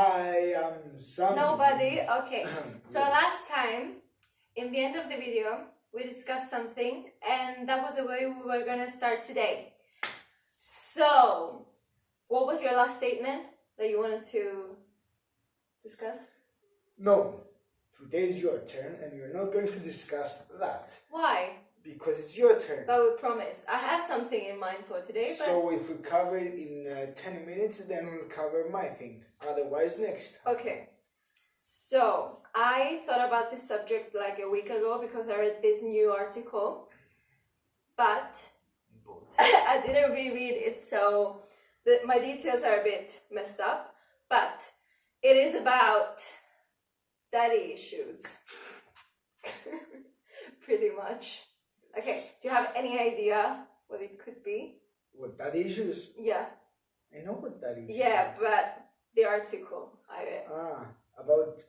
I am somebody. Nobody? Okay. So Yes. last time, in the end of the video, we discussed something, and that was the way we were gonna start today. So, what was your last statement that you wanted to discuss? No, today's your turn, and we're not going to discuss that. Why? Because it's your turn. But we promised. I have something in mind for today, but... So if we cover it in 10 minutes, then we'll cover my thing. Otherwise, next. Okay. So, I thought about this subject like a week ago because I read this new article. But I didn't reread it, so my details are a bit messed up. But it is about daddy issues. Pretty much. Okay, do you have any idea what it could be? What daddy issues? Yeah. I know what daddy issues Yeah, are. but the article I read. About...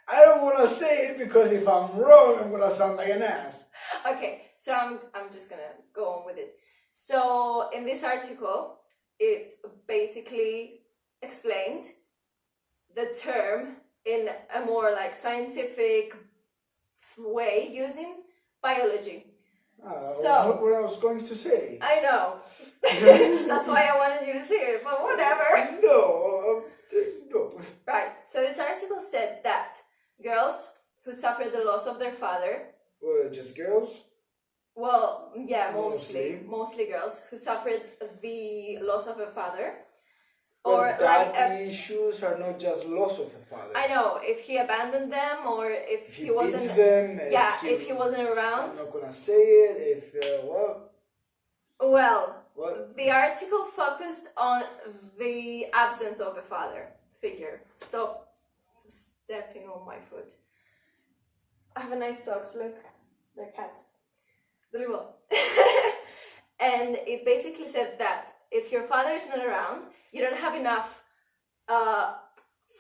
I don't want to say it because if I'm wrong, I'm going to sound like an ass. Okay, so I'm just gonna go on with it. So in this article, it basically explained the term in a more like scientific way using biology. So not what I was going to say. I know. That's why I wanted you to say it, but whatever. No. Right. So this article said that girls who suffer the loss of their father. Just girls? Well, yeah, mostly girls who suffered the loss of a father. Or daddy issues are not just loss of a father. I know, if he abandoned them or if he wasn't beats them, if he wasn't around. I'm not gonna say it. If Well, what? the article focused on the absence of a father figure. Stop stepping on my foot. I have a nice socks, look. They're cats. Very well. And it basically said that if your father is not around, you don't have enough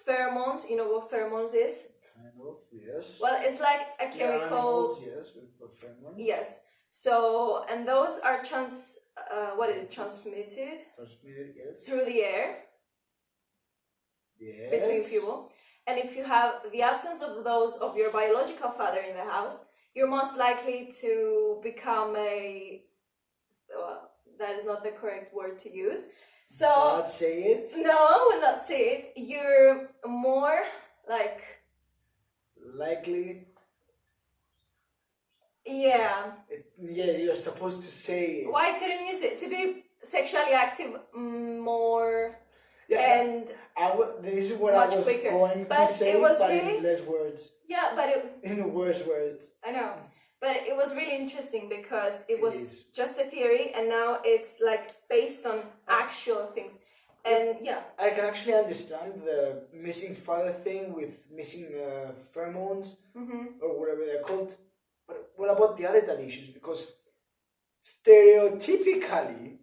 pheromones. You know what pheromones is? Kind of, yes. Well, it's like a chemical. Yeah, yes, with pheromones. Yes. So, and those are transmitted? Transmitted, yes. Through the air. Yes. Between people. And if you have the absence of those of your biological father in the house, you're most likely to become that is not the correct word to use. So not say it. No, I will not say it. You're more likely. Yeah. You're supposed to say it. Why couldn't you say it? To be sexually active more. Yeah, and this is what I was quicker. going but to say, it was but really, in less words. Yeah, but in worse words. I know. But it was really interesting because it was is. just a theory and now it's like based on actual things. And yeah. I can actually understand the missing father thing with missing pheromones or whatever they're called. But what about the other daddy issues? Because stereotypically,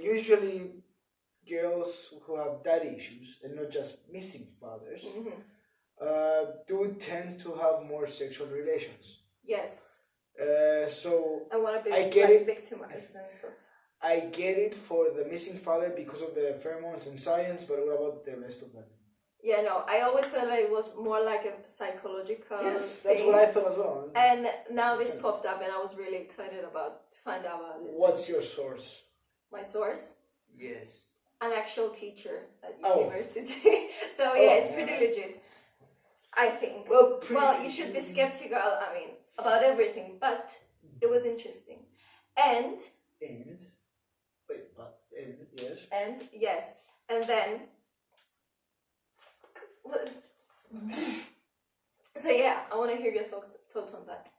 usually girls who have daddy issues and not just missing fathers do tend to have more sexual relations. Yes. So I want to be victimized and stuff. I get it for the missing father because of the pheromones and science, but what about the rest of them? Yeah, no, I always thought that it was more like a psychological Yes, thing. that's what I thought as well. And now this popped up and I was really excited to find out about it. What's your source? My source? Yes. An actual teacher at university. So yeah, it's pretty legit. I think. Well, you should be skeptical, I mean, about everything, but it was interesting. Yes. And then so yeah, I want to hear your thoughts on that.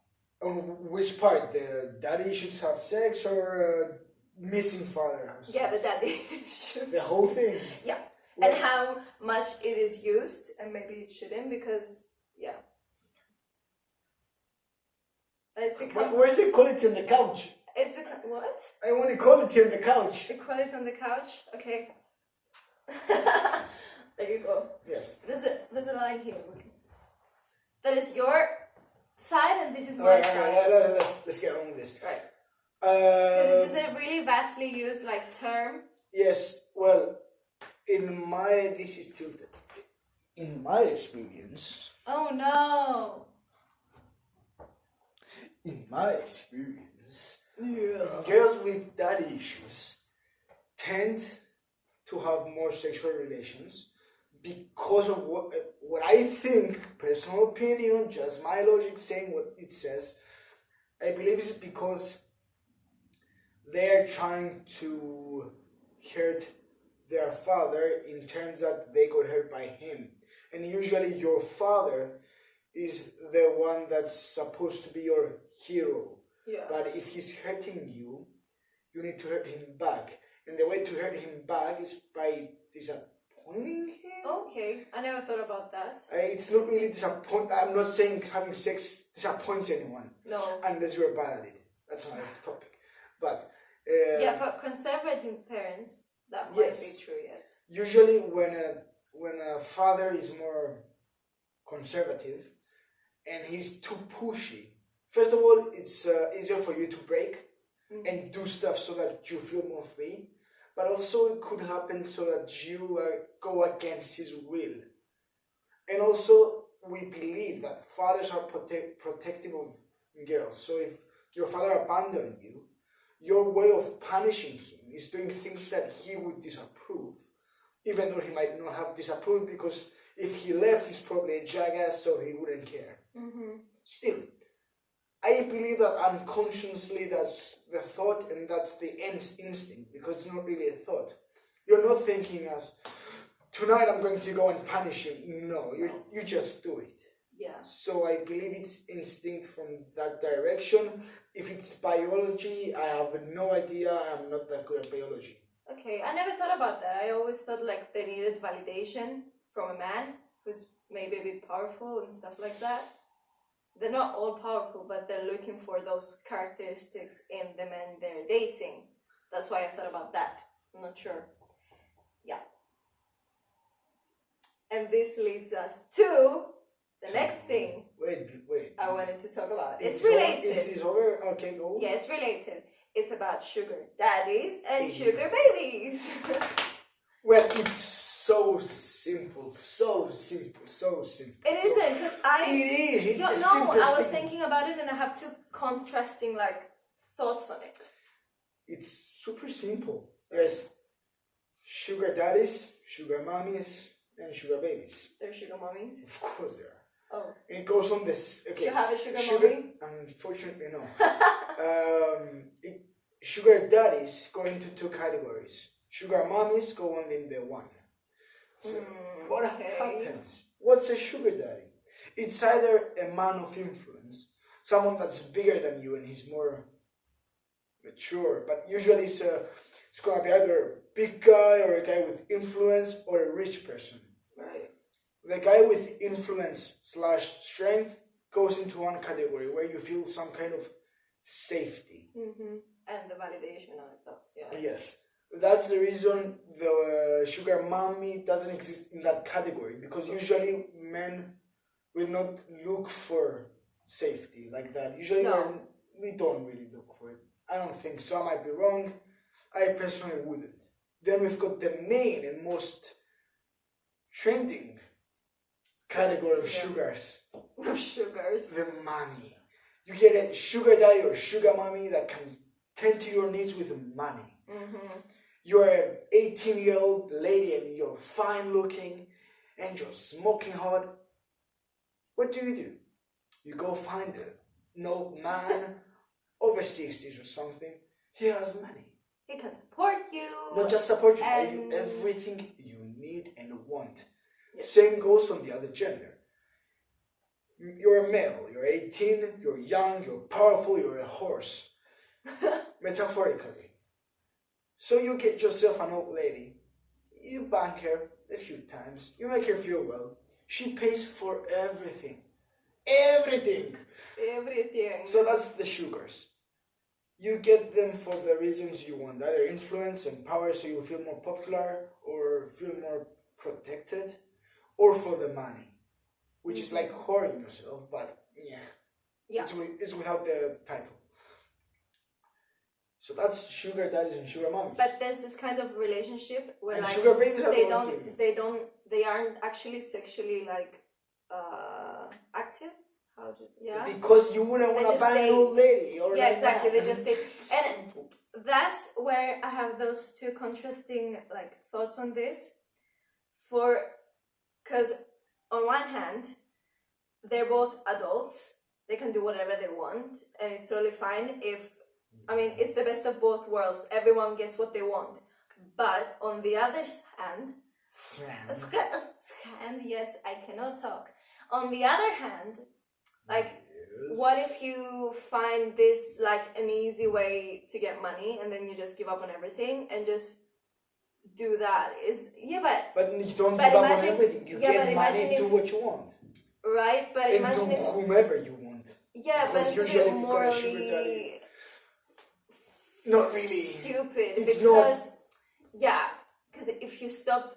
On which part? The daddy issues have sex or missing father have sex? Yeah, the daddy issues. The whole thing? Yeah. Well, and how much it is used, and maybe it shouldn't because, yeah. It's become... Where's the equality on the couch? It's become... What? I want equality on the couch. Equality on the couch? Okay. There you go. Yes. There's a line here. That is your side and this is my side. Let's get on with this. Right. This is a really vastly used term. Yes, well, This is tilted. In my experience, Oh no. girls with daddy issues tend to have more sexual relations because of what I think, personal opinion, just my logic saying what it says. I believe it's because they're trying to hurt their father in terms that they got hurt by him. And usually your father is the one that's supposed to be your hero. Yeah. But if he's hurting you, you need to hurt him back. And the way to hurt him back is by disappointing him. Okay, I never thought about that. It's not really disappoint. I'm not saying having sex disappoints anyone. No. Unless you're bad at it. That's another topic. But yeah, for conservative parents, that might be true. Yes. Usually, when a father is more conservative and he's too pushy, first of all, it's easier for you to break and do stuff so that you feel more free. But also, it could happen so that you go against his will. And also, we believe that fathers are protective of girls. So if your father abandoned you, your way of punishing him is doing things that he would disapprove, even though he might not have disapproved, because if he left, he's probably a jackass, so he wouldn't care. Still, I believe that unconsciously that's the thought and that's the instinct, because it's not really a thought. You're not thinking as, tonight I'm going to go and punish him. No, you just do it. Yeah. So I believe it's instinct from that direction. If it's biology, I have no idea. I'm not that good at biology. Okay, I never thought about that. I always thought like they needed validation from a man who's maybe a bit powerful and stuff like that. They're not all powerful, but they're looking for those characteristics in the men they're dating. That's why I thought about that. I'm not sure. Yeah. And this leads us to the next thing. Wait. I wanted to talk about. It's related. Is this over? Okay, go. Yeah, it's related. It's about sugar daddies and sugar babies. Well, it's so simple. It isn't, because It is. It's the no, simplest I was thing. thinking about it and I have two contrasting thoughts on it. It's super simple. There's sugar daddies, sugar mommies, and sugar babies. They're sugar mommies? Of course there are. Oh. And it goes on this. Okay. Do you have a sugar mommy? Unfortunately, no. Sugar daddies go into two categories. Sugar mommies go only in the one. So what happens? What's a sugar daddy? It's either a man of influence, someone that's bigger than you and he's more mature, but usually it's going to be either a big guy or a guy with influence or a rich person. Right. The guy with influence / strength goes into one category where you feel some kind of safety. And the validation on it, though. Yeah. Yes. That's the reason the sugar mommy doesn't exist in that category, because usually men will not look for safety like that. Usually we don't really look for it. I don't think so. I might be wrong. I personally wouldn't. Then we've got the main and most trending category of sugars. Sugars. The money. You get a sugar daddy or sugar mommy that can tend to your needs with money. You're an 18-year-old lady and you're fine looking and you're smoking hot. What do? You go find an old man over 60s or something. He has money. He can support you. Not just support you, and everything you need and want. Yes. Same goes on the other gender. You're a male, you're 18, you're young, you're powerful, you're a horse. Metaphorically. So you get yourself an old lady, you bank her a few times, you make her feel well. She pays for everything. Everything! So that's the sugars. You get them for the reasons you want, either influence and power so you feel more popular or feel more protected, or for the money, which is like whoring yourself, but yeah. It's without the title. So that's sugar daddies and sugar mommies. But there's this kind of relationship where and like sugar babies are they aren't actually sexually like active. Because you wouldn't want to bang an old lady or like exactly. that. They just date. And that's where I have those two contrasting like thoughts on this. Because on one hand, they're both adults. They can do whatever they want, and it's totally fine. It's the best of both worlds. Everyone gets what they want. But on the other hand, and yes, I cannot talk. On the other hand, like, what if you find this like an easy way to get money, and then you just give up on everything and just do that? But you don't give up on everything. You get money and do what you want. Right, but and do whomever you want. Yeah, because but it's usually a bit morally not really stupid. It's because not. Because if you stop,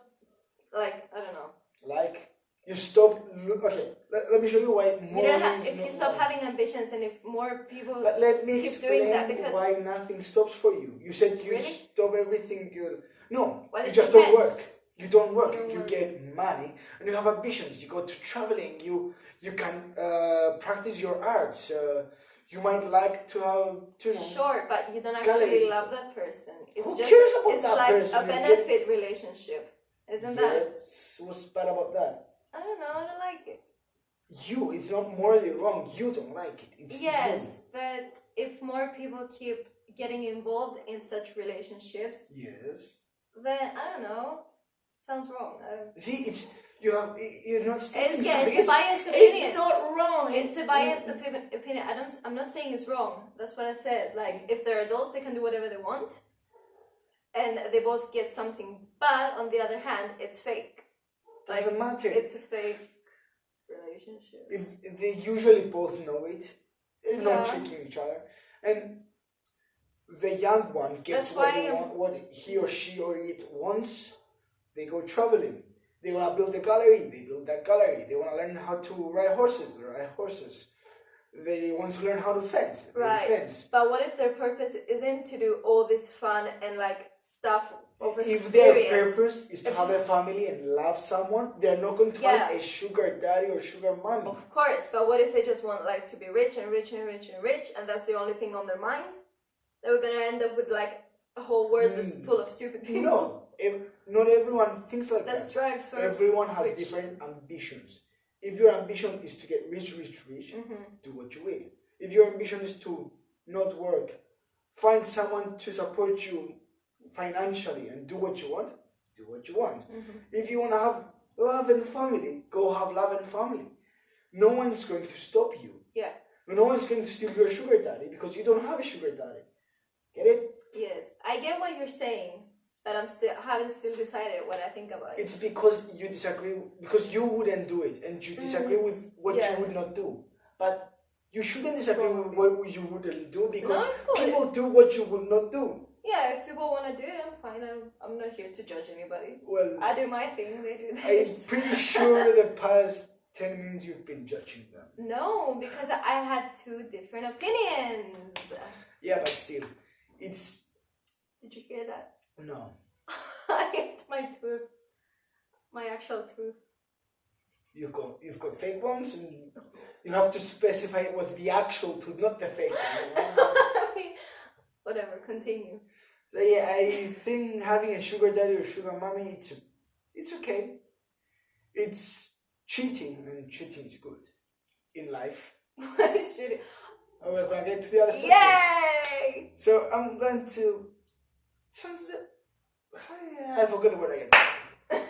like, I don't know. Like, you stop. Okay, let me show you why. If you stop having ambitions, and if more people. But let me keep explain doing that, because why nothing stops for you. You said you really? stop everything. No, well, you just depends. don't work. You don't work. You get money, and you have ambitions. You go to traveling. You can practice your arts. You might like to have, Sure, but you don't actually love that person. It's Who cares about that like person? It's like a benefit relationship, isn't that? What's bad about that? I don't know. I don't like it. It's not morally wrong. You don't like it. It's yes, but if more people keep getting involved in such relationships, yes, then I don't know. Sounds wrong. See, you're not stating it's a biased opinion. It's not wrong. It's a biased opinion. I'm not saying it's wrong. That's what I said. Like, if they're adults, they can do whatever they want, and they both get something. But on the other hand, it's fake. Doesn't matter. It's a fake relationship. If they usually both know it, they're not tricking each other, and the young one gets what he or she or it wants. They go traveling. They want to build a gallery. They build that gallery. They want to learn how to ride horses. They ride horses. They want to learn how to fence. Right. Fence. But what if their purpose isn't to do all this fun and like stuff of experience? If their purpose is to have a family and love someone, they're not going to find a sugar daddy or sugar mommy. Of course. But what if they just want like to be rich and rich and rich and rich, and that's the only thing on their mind? Then we're gonna end up with like a whole world that's full of stupid people. No. Not everyone thinks like that. That's right. Everyone has different ambitions. If your ambition is to get rich, do what you will. If your ambition is to not work, find someone to support you financially and do what you want, do what you want. If you want to have love and family, go have love and family. No one's going to stop you. Yeah. No one's going to steal your sugar daddy because you don't have a sugar daddy. Get it? Yes. I get what you're saying. But I haven't still decided what I think about it. It's because you disagree, because you wouldn't do it, and you disagree with what you would not do. But you shouldn't disagree with what you wouldn't do, because people do what you would not do. Yeah, if people want to do it, I'm fine. I'm not here to judge anybody. Well, I do my thing, they do theirs. I'm pretty sure the past 10 minutes you've been judging them. No, because I had two different opinions. Yeah, but still, it's... Did you hear that? No. I hit my tooth. My actual tooth. You've got fake ones, and you have to specify it was the actual tooth, not the fake one. I mean, whatever, continue. So yeah, I think having a sugar daddy or sugar mommy, it's okay. It's cheating, and cheating is good in life. Cheating. And we're going to get to the other side. Yay! So I'm going to... I forgot the word again.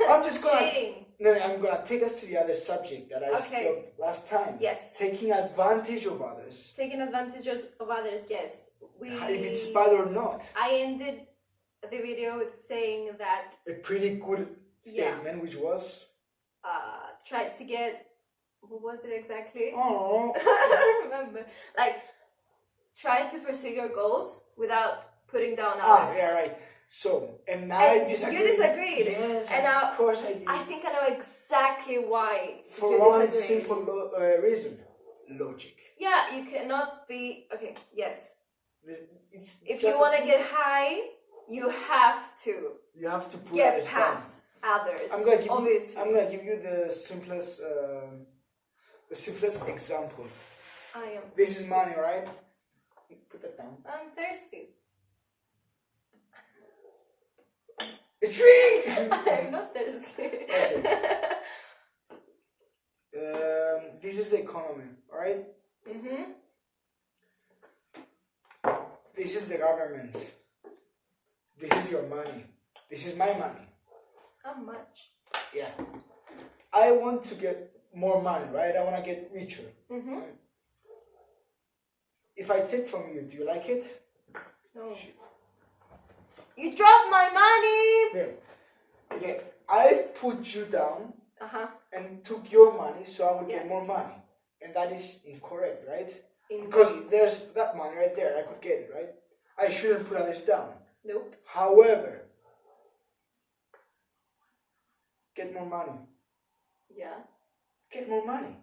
I'm just gonna... Cheating. No, I'm gonna take us to the other subject that I stopped last time. Yes. Taking advantage of others. Taking advantage of others, yes. If it's bad or not. I ended the video with saying that... A pretty good statement, which was... tried to get... What was it exactly? Oh. I don't remember. Like, try to pursue your goals without putting down others. Yeah, right. So, and I disagree. You disagreed. Yes, and of course I did. I think I know exactly why. For one simple reason. Logic. Yeah, you cannot be... Okay, yes. It's If just you want as to get high, you have to you have to put get others past others. down. I'm obviously. gonna give you the simplest example. I am. This is money, right? Put that down. I'm thirsty. A drink. I'm not thirsty. Okay. This is the economy, right? Mhm. This is the government. This is your money. This is my money. How much? Yeah. I want to get more money, right? I want to get richer. Mhm. If I take from you, do you like it? No. You dropped my money. Here. Okay. I've put you down Uh-huh. and took your money so I would get Yes. more money. And that is incorrect, right? Indeed. Because there's that money right there. I could get it, right? I shouldn't put others down. Nope. However, get more money. Yeah. Get more money.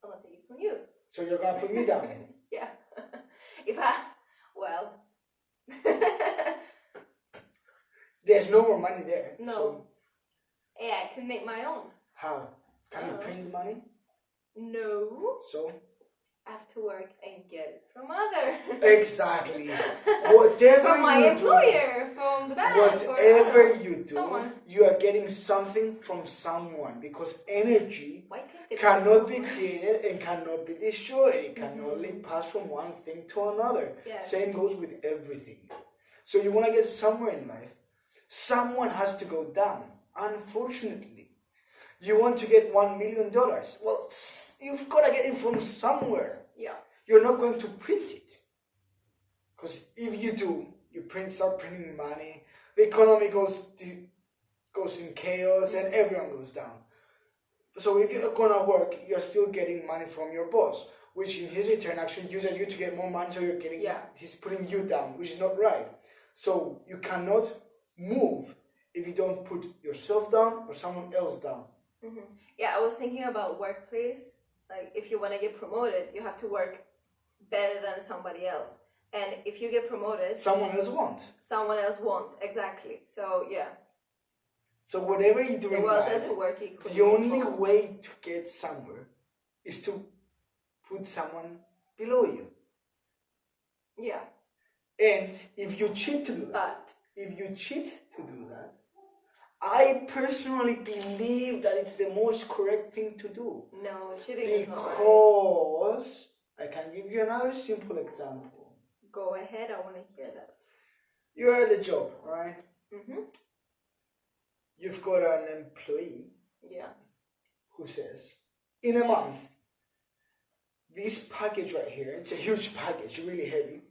I'm gonna take it from you. So you're gonna put me down. Yeah. If I, well. There's no more money there. No. So Yeah, I can make my own. how? Can you print the money? No. So I have to work and get it from other. exactly. Whatever From my you employer, from the bank. whatever you do, someone. you are getting something from someone because energy Why can't they cannot be created and cannot be destroyed. It can only pass from one thing to another. Yeah. Same goes with everything. So you want to get somewhere in life, someone has to go down. Unfortunately, you want to get $1 million. Well, you've got to get it from somewhere. Yeah. You're not going to print it. Because if you do, start printing money, the economy goes in chaos and everyone goes down. So if you're not going to work, you're still getting money from your boss, which in his return actually uses you to get more money, so you're getting, he's putting you down, which is not right. So you cannot move if you don't put yourself down or someone else down. Mm-hmm. Yeah, I was thinking about workplace. Like, if you want to get promoted, you have to work better than somebody else. And if you get promoted, Someone else won't. Someone else won't. Exactly. So, yeah. So whatever you do The in world life, doesn't work equally. the only way to get somewhere is to put someone below you. Yeah. And if you cheat to do that, I personally believe that it's the most correct thing to do. No, cheating is not right. Because I can give you another simple example. Go ahead, I want to hear that. You're at the job, right? Mm-hmm. You've got an employee who says, in a month, this package right here, it's a huge package, really heavy,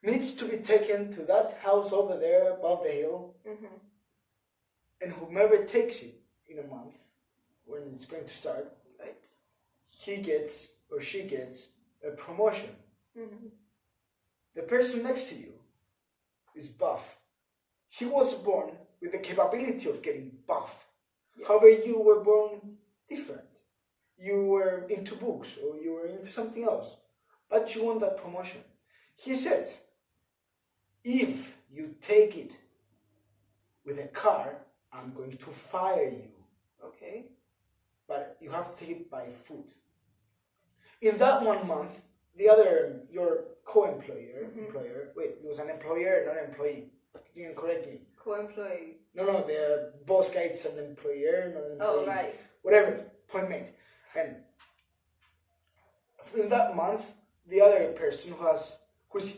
needs to be taken to that house over there above the hill. Mm-hmm. And whomever takes it in a month, when it's going to start, right, he gets or she gets a promotion. Mm-hmm. The person next to you is buff. He was born with the capability of getting buff. Yeah. However, you were born different. You were into books or you were into something else. But you want that promotion. He said, if you take it with a car, I'm going to fire you. Okay. But you have to take it by foot. In that 1 month, the other, your co-employer, wait, it was an employer, not an employee. You can correct me. Co-employee. No, the boss guy is an employer, not an employee. Oh, right. Whatever, point made. And in that month, the other person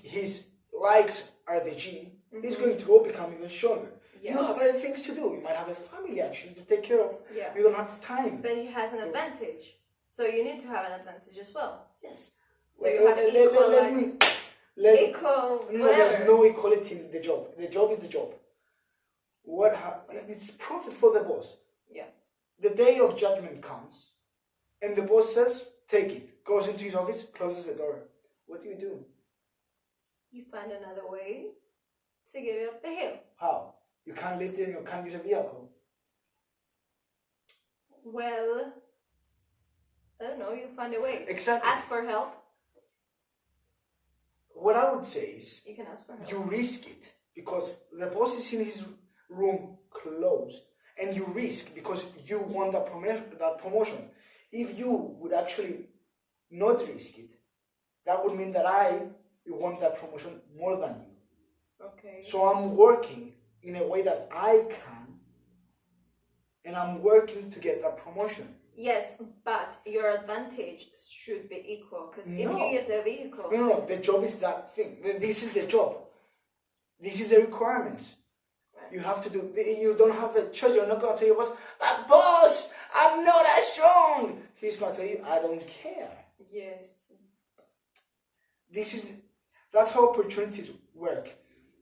his likes are the gym, he's going to go become even stronger. Yes. You have other things to do. You might have a family actually to take care of. Yeah. You don't have time. But he has an advantage. So you need to have an advantage as well. Yes. So you have equal, there's no equality in the job. The job is the job. It's profit for the boss. Yeah. The day of judgment comes, and the boss says, take it. Goes into his office, closes the door. What do? You find another way to get it up the hill. How? You can't lift it and you can't use a vehicle. Well, I don't know, you find a way. Exactly. Ask for help. what I would say is You can ask for help. you risk it because the boss is in his room closed, and you risk because you want that promotion. If you would actually not risk it, that would mean that I want that promotion more than you. Okay. So I'm working in a way that I can, and I'm working to get that promotion. Yes, but your advantage should be equal, because if No. you use a vehicle... No, the job is that thing. This is the job. This is the requirements. Right. You have to do, you don't have a choice. You're not going to tell your boss, but boss, I'm not as strong. He's going to tell you, I don't care. Yes. That's how opportunities work.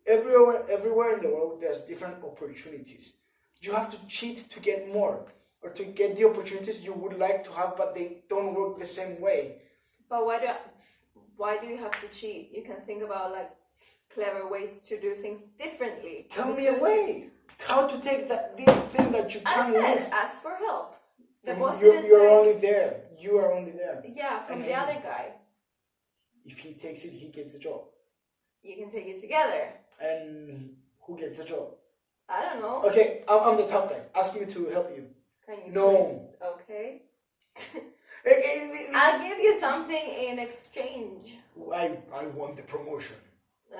Everywhere in the world, there's different opportunities. You have to cheat to get more, or to get the opportunities you would like to have, but they don't work the same way. But why do you have to cheat? You can think about like clever ways to do things differently. Tell me a way. How to take this thing that you can't lift. Ask for help. The From boss you're didn't say... only there. You are only there. Yeah, from And the other guy. If he takes it, he gets the job. You can take it together. And who gets the job? I don't know. Okay, I'm the tough guy. Ask me to help you. Can you No. please? Okay. I'll give you something in exchange. I want the promotion.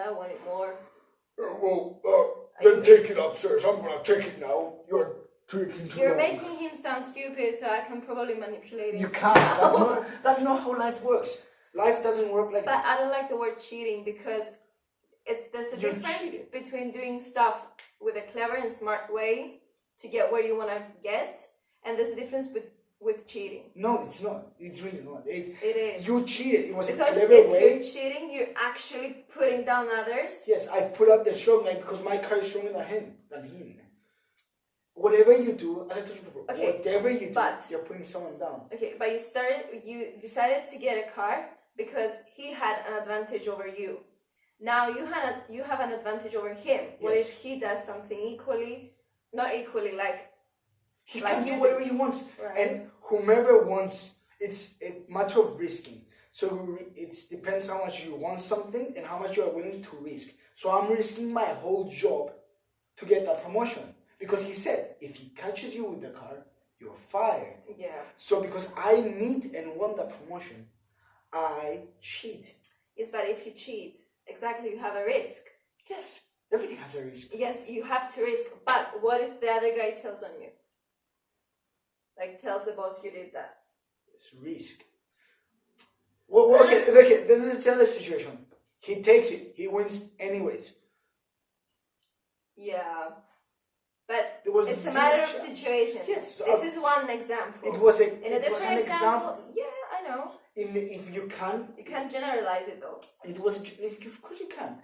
I want it more. Then take it upstairs. I'm gonna take it now. You're taking too You're long. making him sound stupid, so I can probably manipulate him. You can't. That's not how life works. Life doesn't work like But that. I don't like the word cheating, because there's a You're difference cheating. between doing stuff with a clever and smart way to get where you want to get, and there's a difference with cheating. No, it's not. It's really not. It is. You cheated. It was Because a clever if way. you're cheating, you're actually putting down others. Yes, I've put out the strong guy because my car is stronger than him. Whatever you do, as I told you before, Okay, whatever you do, but- you're putting someone down. Okay, but you decided to get a car because he had an advantage over you. Now you have an advantage over him. What Yes. if he does something not equally, like He Like can you do do. whatever he wants, Right. and whomever wants, it's a matter of risking. So it depends how much you want something and how much you are willing to risk. So I'm risking my whole job to get that promotion because he said if he catches you with the car, you're fired. yeah. So because I need and want that promotion, I cheat. Yes, but if you cheat, exactly, you have a risk. Yes, everything has a risk. Yes, you have to risk. But what if the other guy tells on you? Like tells the boss you did that. It's risk. Well, okay, then there's the other situation. He takes it, he wins anyways. Yeah. But There was it's a zero matter of chance. situation. Yes, This is one example. It was In a it was different an example. yeah, I know. If you can, You can't generalize it though. it was. Of course you can.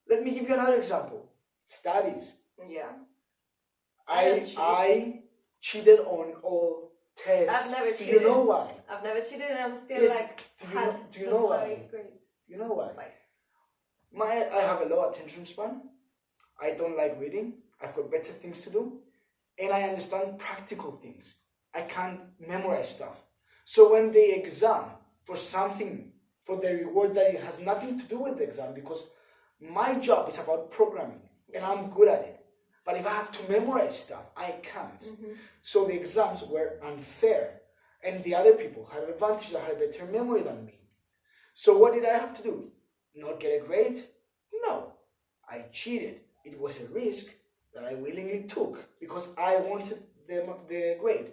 Let me give you another example. Studies. Yeah. I cheated on all tests. I've never Do cheated. you know why? I've never cheated and I'm still Yes, like do you know why? high grades. You know why? Like, I have a low attention span. I don't like reading. I've got better things to do. And I understand practical things. I can't memorize stuff. So when the exam for something, for the reward that it has nothing to do with the exam, because my job is about programming and I'm good at it. But if I have to memorize stuff, I can't. mm-hmm. So the exams were unfair. And the other people had an advantage that had better memory than me. So what did I have to do? Not get a grade? No. I cheated. It was a risk that I willingly took because I wanted the grade.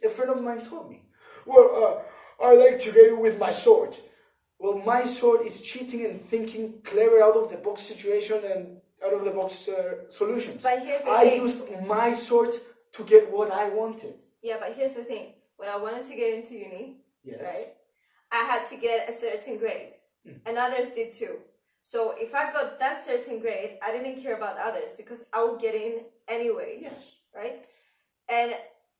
A friend of mine told me, well, I like to get it with my sword. Well, my sword is cheating and thinking clever out of the box situation and out of the box solutions. But here's the I thing. used my sword to get what I wanted. Yeah, but here's the thing. When I wanted to get into uni, Yes. right, I had to get a certain grade. And others did too. So if I got that certain grade, I didn't care about others because I would get in anyways. Yes. Right? And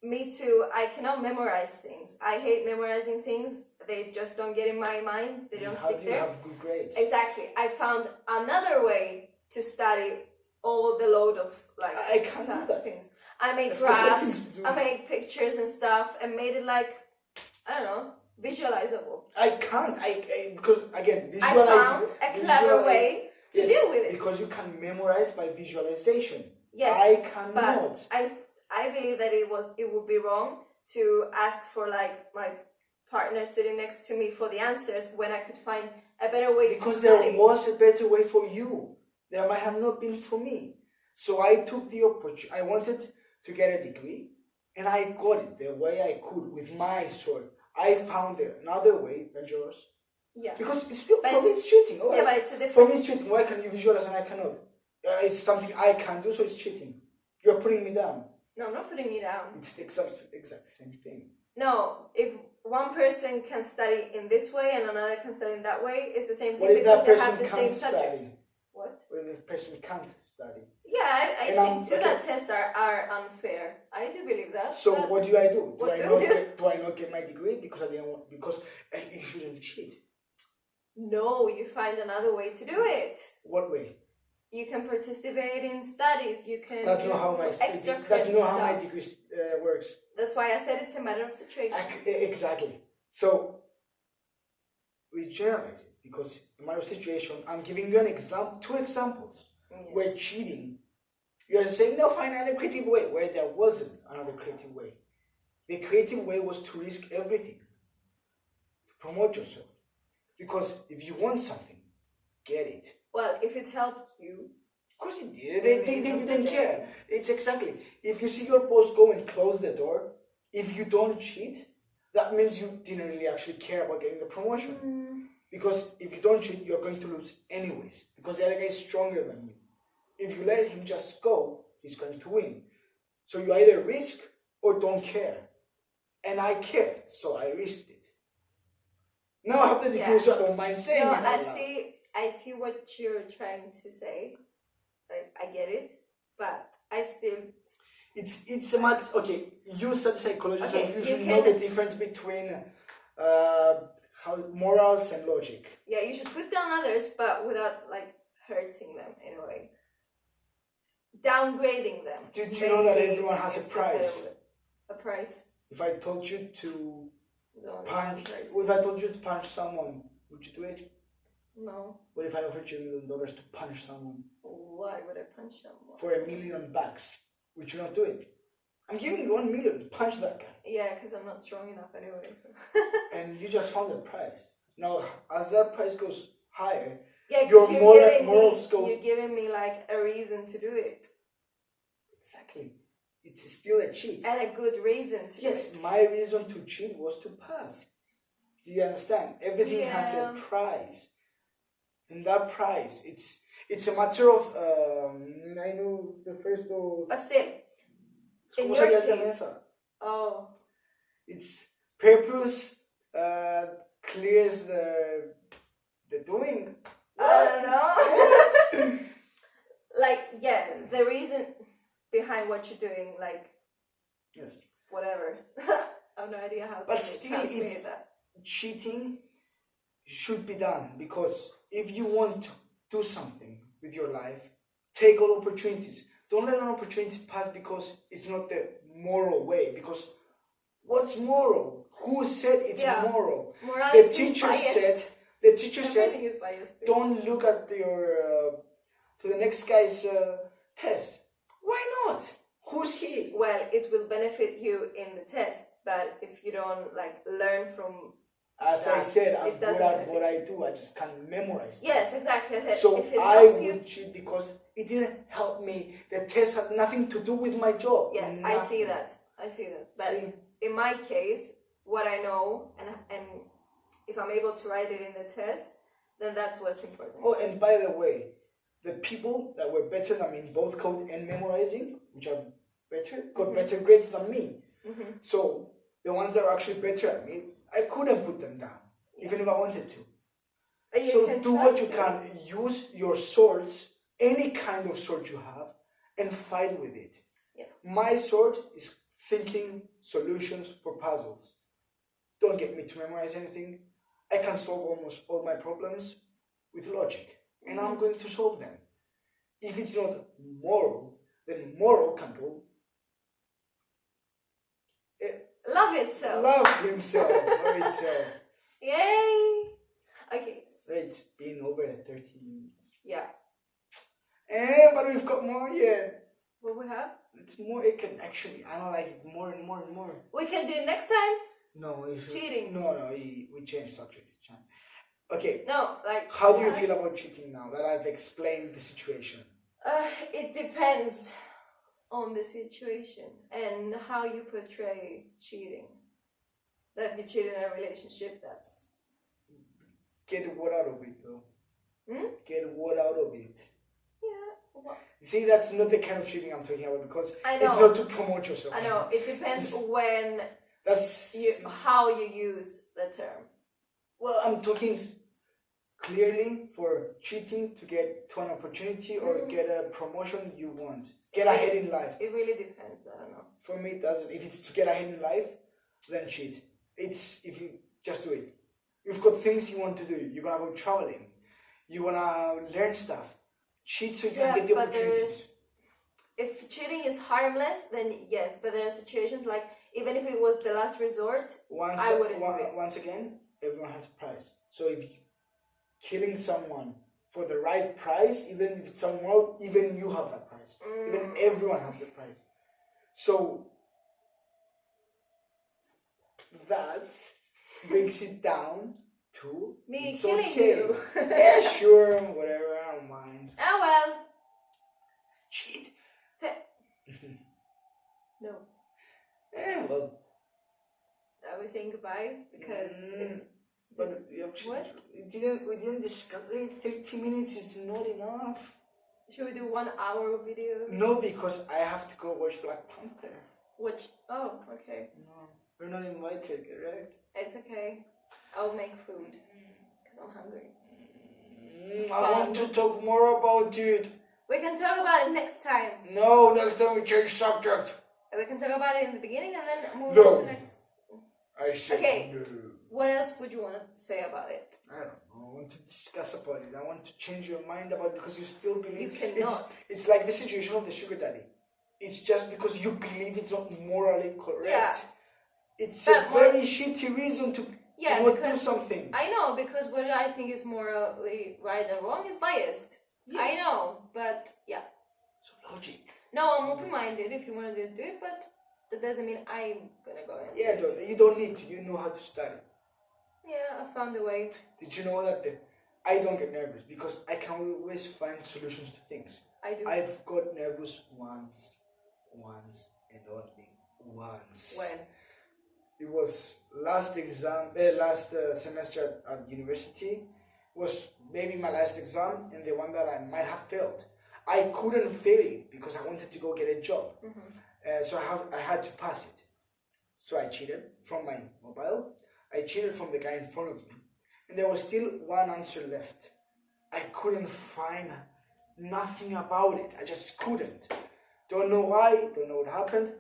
me too, I cannot memorize things. I hate memorizing things. They just don't get in my mind. They don't How stick do you there. have good grades? Exactly. I found another way to study all the load of like I can't do that. things. I make I've got graphs, things to do. I make pictures and stuff, and made it like, I don't know, visualizable. I can't. Because again, I found a clever way to deal with it. Because you can memorize by visualization. Yes, I cannot. But I believe that it would be wrong to ask for like my partner sitting next to me for the answers when I could find a better way because to study. There was a better way for you. There might have not been for me. So I took the opportunity. I wanted to get a degree, and I got it the way I could with my sword. I found another way than yours. Yeah. Because it's still, for me, it's cheating. Yeah, but it's a different... For me, it's cheating. Why can you visualize and I cannot? It's something I can do, so it's cheating. You're putting me down. No, I'm not putting you down. It's the exact same thing. No, if one person can study in this way and another can study in that way, it's the same thing. What if because that they person have the can't same subject. study? What? What if the person can't study? Yeah, I think that tests are unfair. I do believe that. So what do I do? Do I not get my degree because I didn't want? Because you shouldn't cheat. No, you find another way to do it. What way? You can participate in studies. You can. That's not how my degree works. That's why I said it's a matter of situation. Exactly. So we generalize it because in my situation, I'm giving you two examples where cheating. You're saying no, find another creative way where there wasn't another creative way. The creative way was to risk everything to promote yourself. Because if you want something, get it. Well, if it helped you. Of course it did. They didn't care. It's exactly. If you see your boss go and close the door, if you don't cheat, that means you didn't really actually care about getting the promotion. Because if you don't cheat, you're going to lose anyways. Because the other guy is stronger than you. If you let him just go, he's going to win. So you either risk or don't care. And I cared, so I risked it. Now I have the degree, so I don't mind saying it. I see what you're trying to say. Like, I get it, but I still... It's a matter... Okay, you study psychology, so you should know the difference between morals and logic. Yeah, you should put down others, but without, like, hurting them in a way. Downgrading them. Did you know that everyone has a price? A price? If I told you to punch someone, would you do it? No. What if I offered you $1 million to punch someone? Why would I punch someone? For $1 million, would you not do it? I'm giving you $1 million. Punch that guy. Yeah, because I'm not strong enough anyway. And you just found the price. Now, as that price goes higher, your moral scope. You're giving me like a reason to do it. Exactly. It's still a cheat. And a good reason to do it. Yes, my reason to cheat was to pass. Do you understand? Everything has a price. And that price, it's a matter of, I know the first... But still, in your case... Oh. It's purpose clears the doing. I don't know. Like, the reason behind what you're doing, like... Yes. Whatever. I have no idea how but to still, translate that. Cheating should be done because if you want to do something with your life, take all opportunities. Don't let an opportunity pass because it's not the moral way. Because what's moral? Who said it's moral? Morality the teacher said, don't look at your to the next guy's test. Why not? Who's he? Well, it will benefit you in the test, but if you don't like learn from... As I said, I'm good at what I do. I just can't memorize. Yes, exactly. So I would cheat because it didn't help me. The test had nothing to do with my job. Yes, nothing. I see that. But in my case, what I know and if I'm able to write it in the test, then that's what's important. Oh, and by the way, the people that were better than me in both code and memorizing, which are better, got better grades than me. So the ones that are actually better at me, I couldn't put them down, even if I wanted to. So do what you can. Use your swords, any kind of sword you have, and fight with it. Yeah. My sword is thinking solutions for puzzles. Don't get me to memorize anything. I can solve almost all my problems with logic, and I'm going to solve them. If it's not moral, then moral can go. Love it so. Love himself. Love itself. Yay! Okay. It's been over 30 minutes. Yeah. But we've got more yet. What we have? It's more, it can actually analyze it more and more and more. We can do it next time. No, Cheating. No, we changed subjects. Okay. No, like. How do you feel about cheating now that I've explained the situation? It depends on the situation and how you portray cheating. That if you cheat in a relationship, that's. Get what out of it, though. Get what out of it. Yeah. What? See, that's not the kind of cheating I'm talking about because I know. it's not to promote yourself. I know. It depends when. How you use the term. Well, I'm talking clearly for cheating to get to an opportunity or get a promotion you want. Get ahead in life. It really depends. I don't know. For me, it doesn't. If it's to get ahead in life, then cheat. It's if you just do it. You've got things you want to do. You're gonna go traveling. You wanna learn stuff. Cheat so you can get the opportunities. If cheating is harmless, then yes. But there are situations like even if it was the last resort, I wouldn't do it. Once again, everyone has a price. So if killing someone for the right price, even if it's someone, even you have that price. Even everyone has that price. So that breaks it down to me it's killing okay. you. Yeah, sure, whatever, I don't mind. Oh well. Cheat. No. Yeah, well. Are we saying goodbye? Because it's. But what? We didn't discuss it. 30 minutes is not enough. Should we do 1 hour video? No, because I have to go watch Black Panther. Watch? Oh, okay. No, we're not invited, correct? It's okay. I'll make food. Because I'm hungry. I want to talk more about it. We can talk about it next time. No, next time we change subject. We can talk about it in the beginning and then move No. on to next. I said Okay. no. What else would you want to say about it? I don't know. I want to discuss about it. I want to change your mind about it because you still believe. You cannot. It's like the situation of the sugar daddy. It's just because you believe it's not morally correct. Yeah. It's But a very shitty reason to not do something. I know, because what I think is morally right and wrong is biased. Yes. I know, but yeah. So logic. No, I'm open-minded if you want to do it, but that doesn't mean I'm gonna go in. Yeah, you don't need to. You know how to study. Yeah, I found a way. Did you know that I don't get nervous because I can always find solutions to things. I do. I've got nervous once and only once. When? It was last semester at university. Was maybe my last exam and the one that I might have failed. I couldn't fail it because I wanted to go get a job. So I had to pass it. So I cheated from my mobile. I cheated from the guy in front of me. And there was still one answer left. I couldn't find nothing about it. I just couldn't. Don't know why, don't know what happened.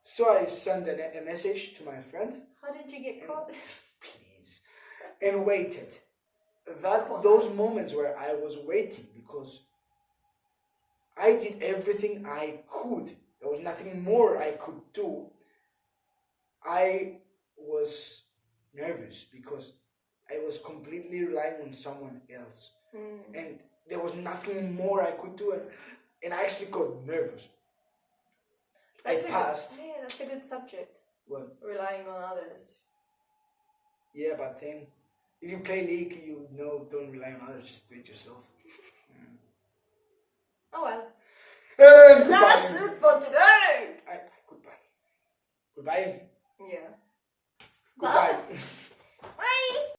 So I sent a message to my friend. How did you get caught? Please. And waited. Those moments where I was waiting because I did everything I could. There was nothing more I could do. I was nervous because I was completely relying on someone else. And there was nothing more I could do. And I actually got nervous. I passed. That's a good subject. What? Relying on others. Yeah, but then if you play League, you know, don't rely on others, just do it yourself. Oh well. And That's it for today! Goodbye. Goodbye. Yeah. Goodbye.